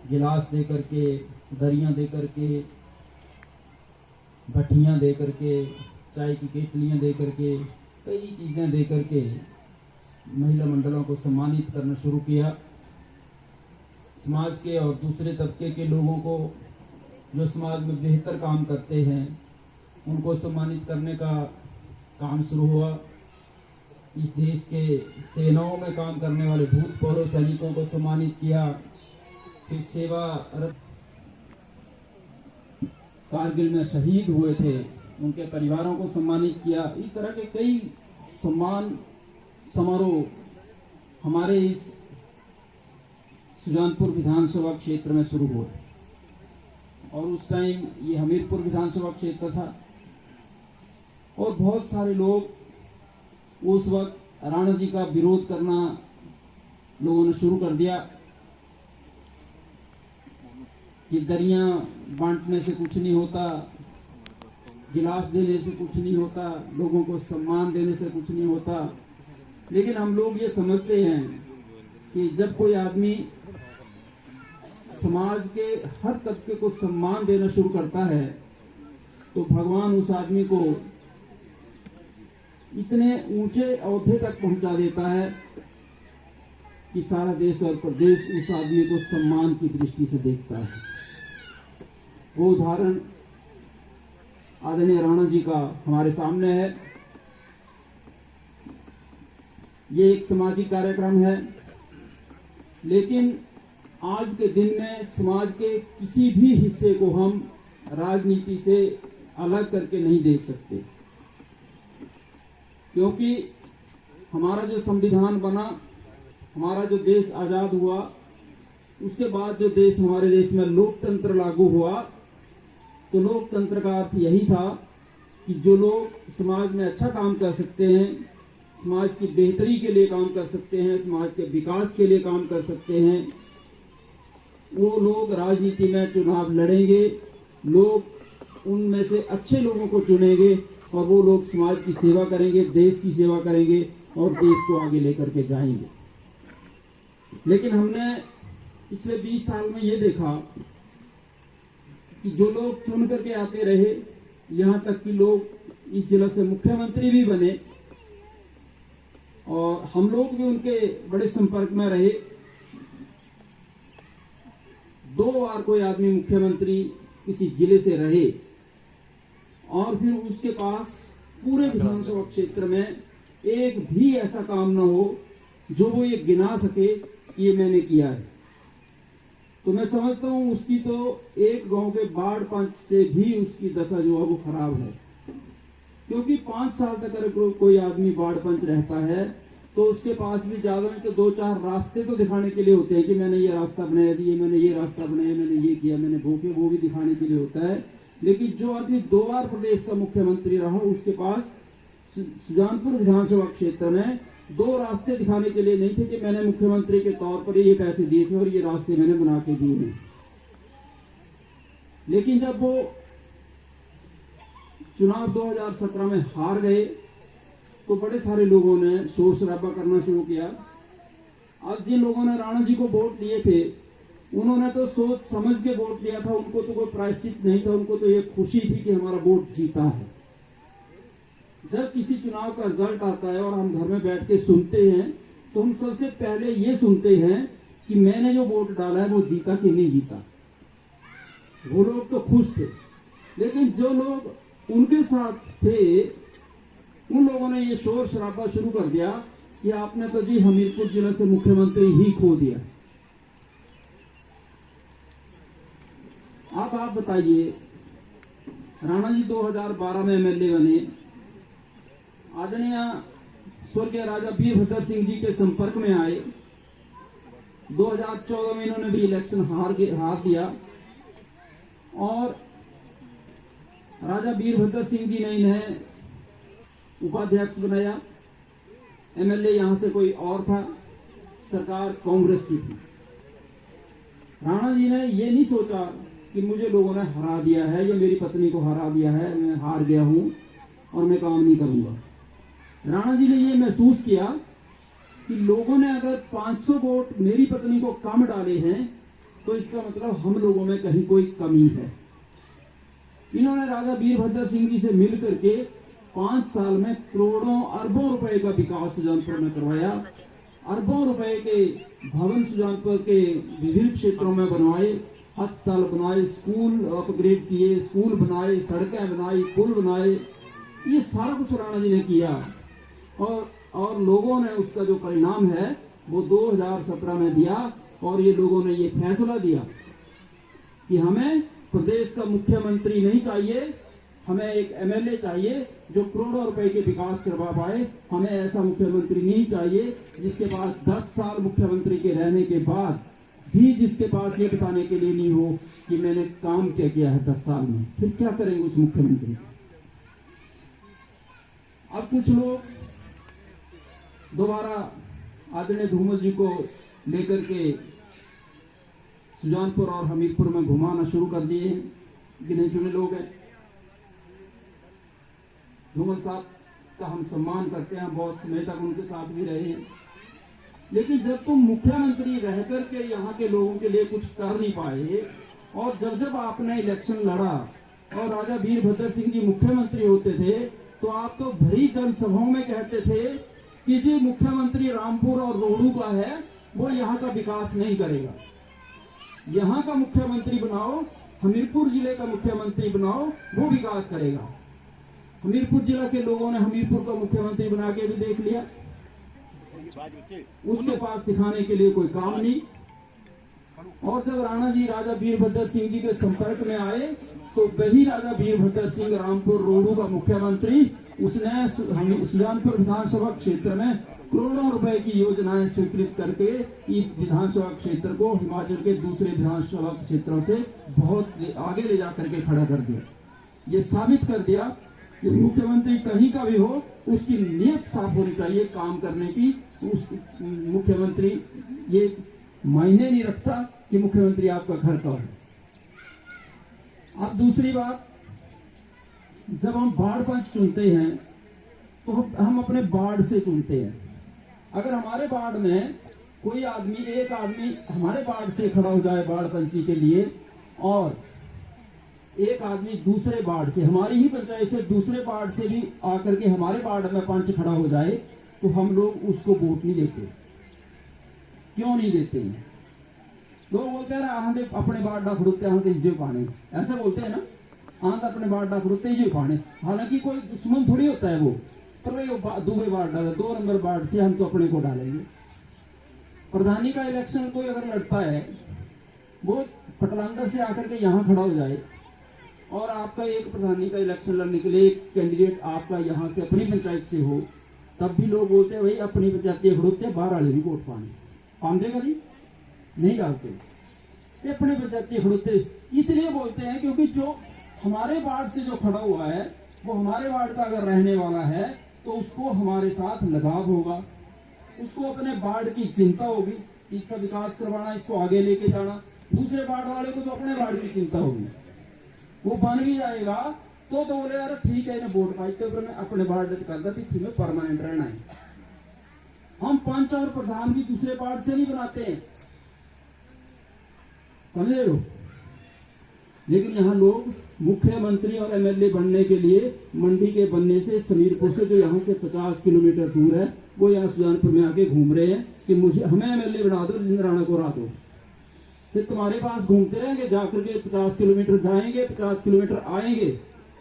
गिलास दे करके, दरियाँ दे करके, भट्टियाँ दे करके, चाय की केतलियाँ दे करके, कई चीज़ें दे करके महिला मंडलों को सम्मानित करना शुरू किया। समाज के और दूसरे तबके के लोगों को जो समाज में बेहतर काम करते हैं उनको सम्मानित करने का काम शुरू हुआ। इस देश के सेनाओं में काम करने वाले भूतपूर्व सैनिकों को सम्मानित किया। फिर सेवारत कारगिल में शहीद हुए थे उनके परिवारों को सम्मानित किया। इस तरह के कई सम्मान समारोह हमारे इस सुजानपुर विधानसभा क्षेत्र में शुरू हुए और उस टाइम ये हमीरपुर विधानसभा क्षेत्र था और बहुत सारे लोग उस वक्त राणा जी का विरोध करना लोगों ने शुरू कर दिया कि दरियां बांटने से कुछ नहीं होता, गिलास देने से कुछ नहीं होता, लोगों को सम्मान देने से कुछ नहीं होता। लेकिन हम लोग ये समझते हैं कि जब कोई आदमी समाज के हर तबके को सम्मान देना शुरू करता है तो भगवान उस आदमी को इतने ऊंचे ओहदे तक पहुंचा देता है कि सारा देश और प्रदेश उस आदमी को सम्मान की दृष्टि से देखता है। वो उदाहरण आदरणीय राणा जी का हमारे सामने है। ये एक सामाजिक कार्यक्रम है, लेकिन आज के दिन में समाज के किसी भी हिस्से को हम राजनीति से अलग करके नहीं देख सकते, क्योंकि हमारा जो संविधान बना, हमारा जो देश आजाद हुआ, उसके बाद जो देश हमारे देश में लोकतंत्र लागू हुआ, तो लोकतंत्र का अर्थ यही था कि जो लोग समाज में अच्छा काम कर सकते हैं, समाज की बेहतरी के लिए काम कर सकते हैं, समाज के विकास के लिए काम कर सकते हैं, वो लोग राजनीति में चुनाव लड़ेंगे। लोग उनमें से अच्छे लोगों को चुनेंगे और वो लोग समाज की सेवा करेंगे, देश की सेवा करेंगे और देश को आगे लेकर के जाएंगे। लेकिन हमने पिछले 20 साल में ये देखा कि जो लोग चुन करके आते रहे, यहाँ तक कि लोग इस जिला से मुख्यमंत्री भी बने और हम लोग भी उनके बड़े संपर्क में रहे। 2 बार कोई आदमी मुख्यमंत्री किसी जिले से रहे और फिर उसके पास पूरे विधानसभा क्षेत्र में एक भी ऐसा काम न हो जो वो ये गिना सके कि ये मैंने किया है। तो मैं समझता हूं उसकी तो एक गांव के बाढ़ पंच से भी उसकी दशा जो है वो खराब है, क्योंकि 5 साल तक अगर कोई आदमी बाढ़ पंच रहता है तो उसके पास भी ज्यादा नहीं तो 2-4 रास्ते तो दिखाने के लिए होते हैं कि मैंने ये रास्ता बनाया, ये मैंने ये रास्ता बनाया, मैंने ये किया, मैंने वो किया, वो भी दिखाने के लिए होता है। लेकिन जो आदमी 2 बार प्रदेश का मुख्यमंत्री रहा, उसके पास सुजानपुर विधानसभा क्षेत्र में 2 रास्ते दिखाने के लिए नहीं थे कि मैंने मुख्यमंत्री के तौर पर ये पैसे दिए थे और ये रास्ते मैंने बना के दिए हैं। लेकिन जब वो चुनाव 2017 में हार गए तो बड़े सारे लोगों ने शोर शराबा करना शुरू किया। अब जिन लोगों ने राणा जी को वोट दिए थे उन्होंने तो सोच समझ के वोट दिया था, उनको तो कोई प्रायश्चित नहीं था, उनको तो ये खुशी थी कि हमारा वोट जीता है। जब किसी चुनाव का रिजल्ट आता है और हम घर में बैठ के सुनते हैं तो हम सबसे पहले ये सुनते हैं कि मैंने जो वोट डाला है वो जीता कि नहीं जीता। वो लोग तो खुश थे, लेकिन जो लोग उनके साथ थे उन लोगों ने ये शोर शराबा शुरू कर दिया कि आपने तो जी हमीरपुर जिले से मुख्यमंत्री ही खो दिया। अब आप बताइए, राणा जी 2012 में एमएलए बने, आदरणीय स्वर्गीय राजा वीरभद्र सिंह जी के संपर्क में आए, 2014 में इन्होंने भी इलेक्शन हार दिया और राजा वीरभद्र सिंह जी ने इन्हें उपाध्यक्ष बनाया। एमएलए यहां से कोई और था, सरकार कांग्रेस की थी। राणा जी ने ये नहीं सोचा कि मुझे लोगों ने हरा दिया है या मेरी पत्नी को हरा दिया है, मैं हार गया हूं और मैं काम नहीं करूंगा। राणा जी ने ये महसूस किया कि लोगों ने अगर 500 वोट मेरी पत्नी को कम डाले हैं तो इसका मतलब हम लोगों में कहीं कोई कमी है। इन्होंने राजा वीरभद्र सिंह जी से मिल करके 5 साल में करोड़ों अरबों रुपए का विकास सुजानपुर में करवाया। अरबों रुपए के भवन सुजानपुर के विभिन्न क्षेत्रों में बनवाए, अस्पताल बनाए, स्कूल अपग्रेड किए, स्कूल बनाए, सड़कें बनाई, पुल बनाए। ये सारा कुछ राणा जी ने किया और लोगों ने उसका जो परिणाम है वो 2017 में दिया। और ये लोगों ने ये फैसला दिया कि हमें प्रदेश का मुख्यमंत्री नहीं चाहिए, हमें एक एमएलए चाहिए जो करोड़ों रुपए के विकास करवा पाए। हमें ऐसा मुख्यमंत्री नहीं चाहिए जिसके पास 10 साल मुख्यमंत्री के रहने के बाद भी जिसके पास ये बताने के लिए नहीं हो कि मैंने काम क्या किया है 10 साल में। फिर क्या करेंगे उस मुख्यमंत्री? अब कुछ लोग दोबारा आदरणीय धूमल जी को लेकर के सुजानपुर और हमीरपुर में घुमाना शुरू कर दिए हैं। गिने चुने लोग हैं। धूमल साहब का हम सम्मान करते हैं, बहुत समय तक उनके साथ भी रहे हैं, लेकिन जब तुम मुख्यमंत्री रह करके यहाँ के लोगों के लिए कुछ कर नहीं पाए और जब आपने इलेक्शन लड़ा और राजा वीरभद्र सिंह जी मुख्यमंत्री होते थे तो आप तो भरी जनसभाओं में कहते थे कि जी मुख्यमंत्री रामपुर और रोहड़ू का है, वो यहाँ का विकास नहीं करेगा। यहाँ का मुख्यमंत्री बनाओ, हमीरपुर जिले का मुख्यमंत्री बनाओ, वो विकास करेगा। हमीरपुर जिला के लोगों ने हमीरपुर का मुख्यमंत्री बना के भी देख लिया, उसके पास दिखाने के लिए कोई काम नहीं। और जब राणा जी राजा वीरभद्र सिंह जी के संपर्क में आए तो वही राजा वीरभद्र सिंह रामपुर रोहड़ू का मुख्यमंत्री, उसने सुजानपुर विधानसभा क्षेत्र में करोड़ों रुपए की योजनाएं स्वीकृत करके इस विधानसभा क्षेत्र को हिमाचल के दूसरे विधानसभा क्षेत्रों से बहुत आगे ले जाकर के खड़ा कर दिया। ये साबित कर दिया कि मुख्यमंत्री कहीं का भी हो उसकी नीयत साफ होनी चाहिए काम करने की। उस मुख्यमंत्री ये मायने नहीं रखता कि मुख्यमंत्री आपका घर का है। अब दूसरी बात, जब हम वार्ड पंच चुनते हैं तो हम अपने वार्ड से चुनते हैं। अगर हमारे वार्ड में कोई आदमी, एक आदमी हमारे वार्ड से खड़ा हो जाए वार्ड पंची के लिए और एक आदमी दूसरे वार्ड से, हमारी ही पंचायत से दूसरे वार्ड से भी आकर के हमारे वार्ड में पंच खड़ा हो जाए तो हम लोग उसको वोट नहीं देते। क्यों नहीं देते हैं? लोग बोलते हैं ना, आंधे अपने वार्ड डा खड़ोते आंधे इज्जो पाने, ऐसा बोलते हैं ना, आंध अपने वार्ड डा खड़ोते इज्जो पाने। हालांकि कोई दुश्मन थोड़ी होता है वो, पर दूसरे वार्ड डाले, 2 नंबर वार्ड से हम तो अपने को डालेंगे। प्रधानी का इलेक्शन कोई अगर लड़ता है, वो पटलांदा से आकर के यहाँ खड़ा हो जाए और आपका एक प्रधानी का इलेक्शन लड़ने के लिए एक कैंडिडेट आपका यहाँ से अपनी पंचायत से हो, तब भी लोग बोलते हैं भाई अपनी पंचायत खड़ोते बाहर वाले भी वोट पाने पांदे कभी नहीं डालते, ये अपनी पंचायत खड़ोते इसलिए बोलते हैं क्योंकि जो हमारे वार्ड से जो खड़ा हुआ है वो हमारे वार्ड का अगर रहने वाला है तो उसको हमारे साथ लगाव होगा, उसको अपने वार्ड की चिंता होगी, इसका विकास करवाना, इसको आगे लेके जाना। दूसरे वार्ड वाले को तो अपने वार्ड की चिंता होगी, वो बन भी जाएगा तो बोले यार ठीक है, वोट पाई तो मैं अपने वार्ड करता थी में परमानेंट रहना है। हम पंच और प्रधान भी दूसरे वार्ड से नहीं बनाते हैं, समझ रहे हो? लेकिन यहाँ लोग मुख्यमंत्री और एमएलए बनने के लिए मंडी के बनने से समीरपुर से जो यहाँ से 50 किलोमीटर दूर है वो यहाँ सुजानपुर में आके घूम रहे हैं कि मुझे हमें एमएलए बना दो, राजेंद्र राणा को हरा दो। फिर तुम्हारे पास घूमते रहेंगे, जाकर के 50 किलोमीटर जाएंगे, 50 किलोमीटर आएंगे,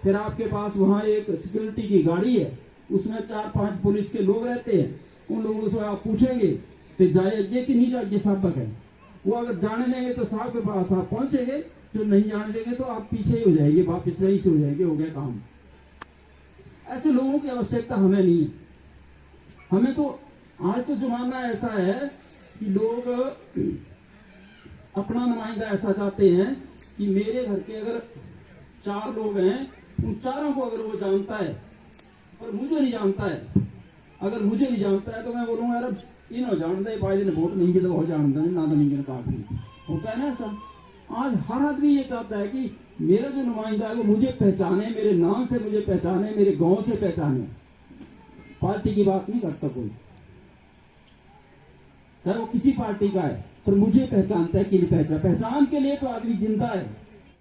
फिर आपके पास वहाँ एक सिक्योरिटी की गाड़ी है, उसमें 4-5 पुलिस के लोग रहते हैं, उन लोगों से आप पूछेंगे फिर जाइए कि नहीं जाइए, साहब है। वो अगर जाने देंगे तो साहब के पास आप पहुंचेंगे, जो नहीं जाने देंगे तो आप पीछे ही हो जाएंगे, वापिस रही से हो जाएंगे, हो गया काम। ऐसे लोगों की आवश्यकता हमें नहीं। हमें तो आज तो जमाना ऐसा है कि लोग अपना नुमाइंदा ऐसा चाहते हैं कि मेरे घर के अगर 4 लोग हैं, उन चारों को अगर वो जानता है पर मुझे नहीं जानता है, अगर मुझे नहीं जानता है तो मैं बोलूंगा यार इन्हों जानता है, भाई ने वोट नहीं किया तो वो जानता नहीं, ना तो नहीं काफी होता है ना ऐसा। आज हर आदमी ये चाहता है कि मेरा जो नुमाइंदा है वो मुझे पहचाने, मेरे नाम से मुझे पहचाने, मेरे गांव से पहचाने। पार्टी की बात नहीं करता कोई, चाहे वो किसी पार्टी का है। पर मुझे पहचानता है कि नहीं पहचान के लिए तो आदमी जिंदा है।